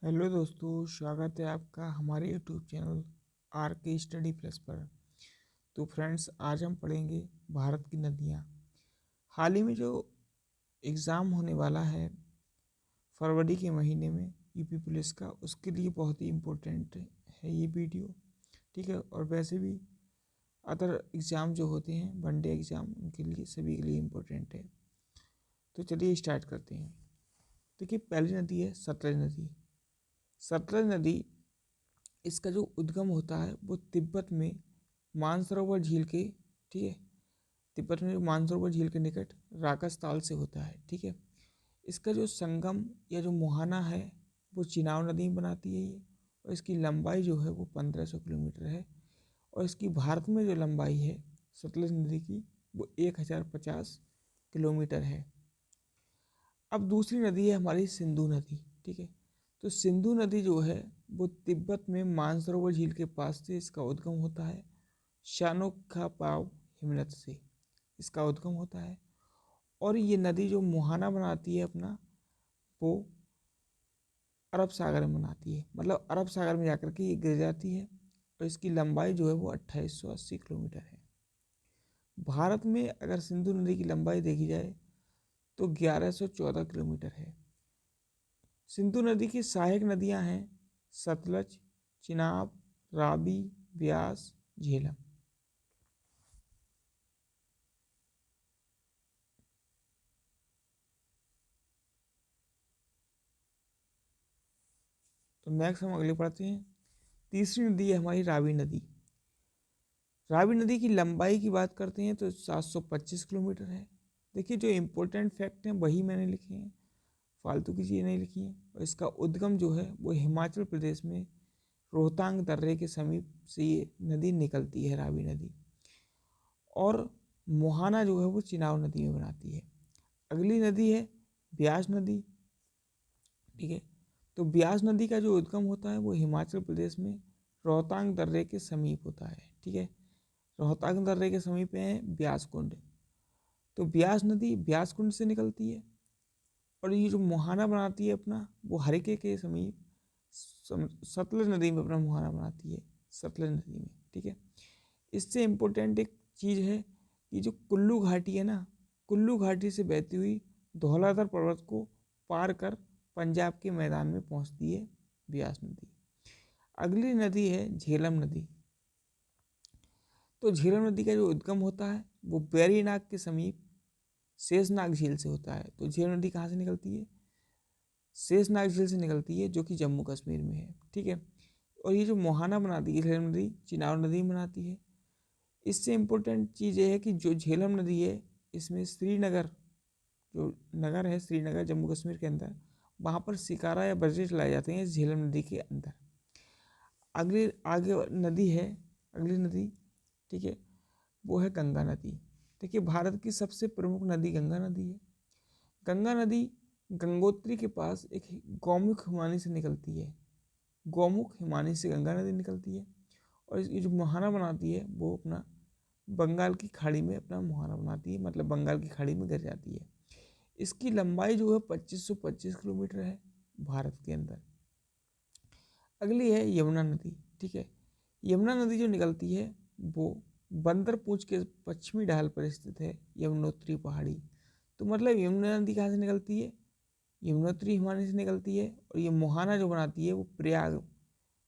Hello दोस्तों, स्वागत है आपका हमारे यूट्यूब चैनल आर के स्टडी प्लस पर। तो फ्रेंड्स, आज हम पढ़ेंगे भारत की नदियाँ। हाल ही में जो एग्ज़ाम होने वाला है फरवरी के महीने में यूपी पुलिस का, उसके लिए बहुत ही इम्पोर्टेंट है ये वीडियो। ठीक है, और वैसे भी अदर एग्ज़ाम जो होते हैं वनडे एग्ज़ाम, उनके लिए सभी के लिए इम्पोर्टेंट है। तो चलिए स्टार्ट करते हैं। देखिए, पहली नदी है सतलज नदी। सतलज नदी, इसका जो उद्गम होता है वो तिब्बत में मानसरोवर झील के, ठीक है, तिब्बत में मानसरोवर झील के निकट राकस ताल से होता है। ठीक है, इसका जो संगम या जो मुहाना है वो चिनाब नदी में बनाती है ये, और इसकी लंबाई जो है वो 1500 किलोमीटर है। और इसकी भारत में जो लंबाई है सतलज नदी की वो 1050 किलोमीटर है। अब दूसरी नदी है हमारी सिंधु नदी। ठीक है, तो सिंधु नदी जो है वो तिब्बत में मानसरोवर झील के पास से इसका उद्गम होता है। शानोखापाव हिमनद से इसका उद्गम होता है, और ये नदी जो मुहाना बनाती है अपना, वो अरब सागर में बनाती है, मतलब अरब सागर में जाकर के ये गिर जाती है। और इसकी लंबाई जो है वो 2880 किलोमीटर है। भारत में अगर सिंधु नदी की लंबाई देखी जाए तो 1114 किलोमीटर है। सिंधु नदी की सहायक नदियां हैं सतलज, चिनाब, रावी, ब्यास, झेलम। तो नेक्स्ट हम अगले पढ़ते हैं। तीसरी नदी है हमारी रावी नदी। रावी नदी की लंबाई की बात करते हैं तो 725 किलोमीटर है। देखिए, जो इम्पोर्टेंट फैक्ट हैं वही मैंने लिखे हैं, फालतू की चीज़ें नहीं लिखी हैं। और इसका उद्गम जो है वो हिमाचल प्रदेश में रोहतांग दर्रे के समीप से ये नदी निकलती है, रावी नदी। और मुहाना जो है वो चिनाब नदी में बनाती है। अगली नदी है ब्यास नदी। ठीक है, तो ब्यास नदी का जो उद्गम होता है वो हिमाचल प्रदेश में रोहतांग दर्रे के समीप होता है। ठीक है, रोहतांग दर्रे के समीप है ब्यास कुंड। तो ब्यास नदी ब्यास कुंड से निकलती है, और ये जो मुहाना बनाती है अपना, वो हरिके के समीप सतलज नदी में अपना मुहाना बनाती है, सतलज नदी में। ठीक है, इससे इम्पोर्टेंट एक चीज़ है कि जो कुल्लू घाटी है ना, कुल्लू घाटी से बहती हुई धौलाधर पर्वत को पार कर पंजाब के मैदान में पहुंचती है ब्यास नदी। अगली नदी है झेलम नदी। तो झेलम नदी का जो उद्गम होता है वो बैरीनाग के समीप शेषनाग झील से होता है। तो झेलम नदी कहाँ से निकलती है? शेषनाग झील से निकलती है, जो कि जम्मू कश्मीर में है। ठीक है, और ये जो मुहाना बनाती है झेलम नदी, चिनाब नदी में बनाती है। इससे इम्पोर्टेंट चीज़ ये है कि जो झेलम नदी है इसमें श्रीनगर, जो नगर है श्रीनगर जम्मू कश्मीर के अंदर, वहाँ पर शिकारा या बजरे चलाए जाते हैं इस झेलम नदी के अंदर। अगली आगे नदी है, अगली नदी, ठीक है, वो है गंगा नदी। देखिए, भारत की सबसे प्रमुख नदी गंगा नदी है। गंगा नदी गंगोत्री के पास एक गौमुख हिमानी से निकलती है। गौमुख हिमानी से गंगा नदी निकलती है, और ये जो मुहाना बनाती है वो अपना बंगाल की खाड़ी में अपना मुहाना बनाती है, मतलब बंगाल की खाड़ी में गिर जाती है। इसकी लंबाई जो है 2525 किलोमीटर है भारत के अंदर। अगली है यमुना नदी। ठीक है, यमुना नदी जो निकलती है वो बंदर पूंछ के पश्चिमी ढाल पर स्थित है यमुनोत्री पहाड़ी। तो मतलब यमुना नदी कहाँ से निकलती है? यमुनोत्री हिमालय से निकलती है, और ये मुहाना जो बनाती है वो प्रयाग,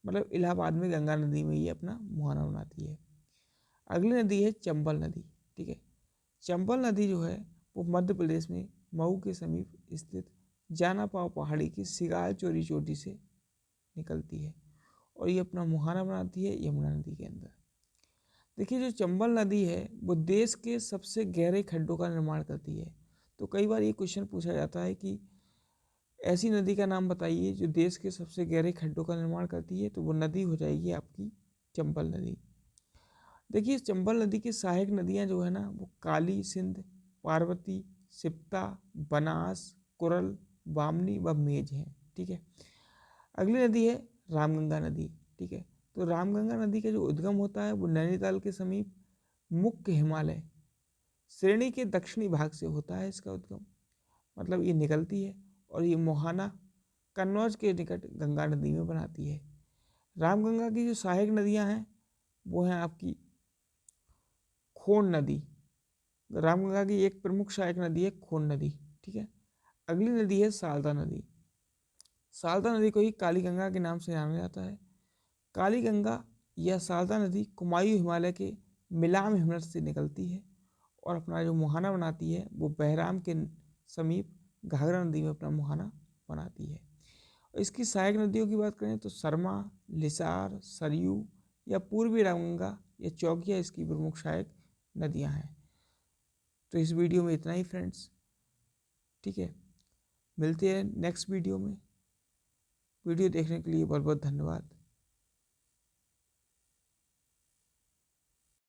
मतलब इलाहाबाद में गंगा नदी में ये अपना मुहाना बनाती है। अगली नदी है चंबल नदी। ठीक है, चंबल नदी जो है वो मध्य प्रदेश में मऊ के समीप स्थित जाना पाव पहाड़ी की सिगाल चोरी चोटी से निकलती है, और ये अपना मुहाना बनाती है यमुना नदी के अंदर। देखिए, जो चंबल नदी है वो देश के सबसे गहरे खड्डों का निर्माण करती है। तो कई बार ये क्वेश्चन पूछा जाता है कि ऐसी नदी का नाम बताइए जो देश के सबसे गहरे खड्डों का निर्माण करती है, तो वो नदी हो जाएगी आपकी चंबल नदी। देखिए, चंबल नदी की सहायक नदियाँ जो है ना वो काली सिंध, पार्वती, सिप्ता, बनास, कुरल, बामनी व मेज हैं। ठीक है, अगली नदी है रामगंगा नदी। ठीक है, तो रामगंगा नदी का जो उद्गम होता है वो नैनीताल के समीप मुख्य हिमालय श्रेणी के दक्षिणी भाग से होता है इसका उद्गम, मतलब ये निकलती है, और ये मुहाना कन्नौज के निकट गंगा नदी में बनाती है। रामगंगा की जो सहायक नदियां हैं वो हैं आपकी खोन नदी। रामगंगा की एक प्रमुख सहायक नदी है खोन नदी, ठीक है। अगली नदी है सारदा नदी। सारदा नदी को ही काली गंगा के नाम से जाना जाता है। काली गंगा या सारदा नदी कुमायूं हिमालय के मिलाम हिमनद से निकलती है और अपना जो मुहाना बनाती है वो बहराम के समीप घाघरा नदी में अपना मुहाना बनाती है। और इसकी सहायक नदियों की बात करें तो सरमा, लिसार, सरयू या पूर्वी रामगंगा या चौकिया इसकी प्रमुख सहायक नदियां हैं। तो इस वीडियो में इतना ही फ्रेंड्स, ठीक है। मिलते हैं नेक्स्ट वीडियो में। वीडियो देखने के लिए बहुत बहुत धन्यवाद।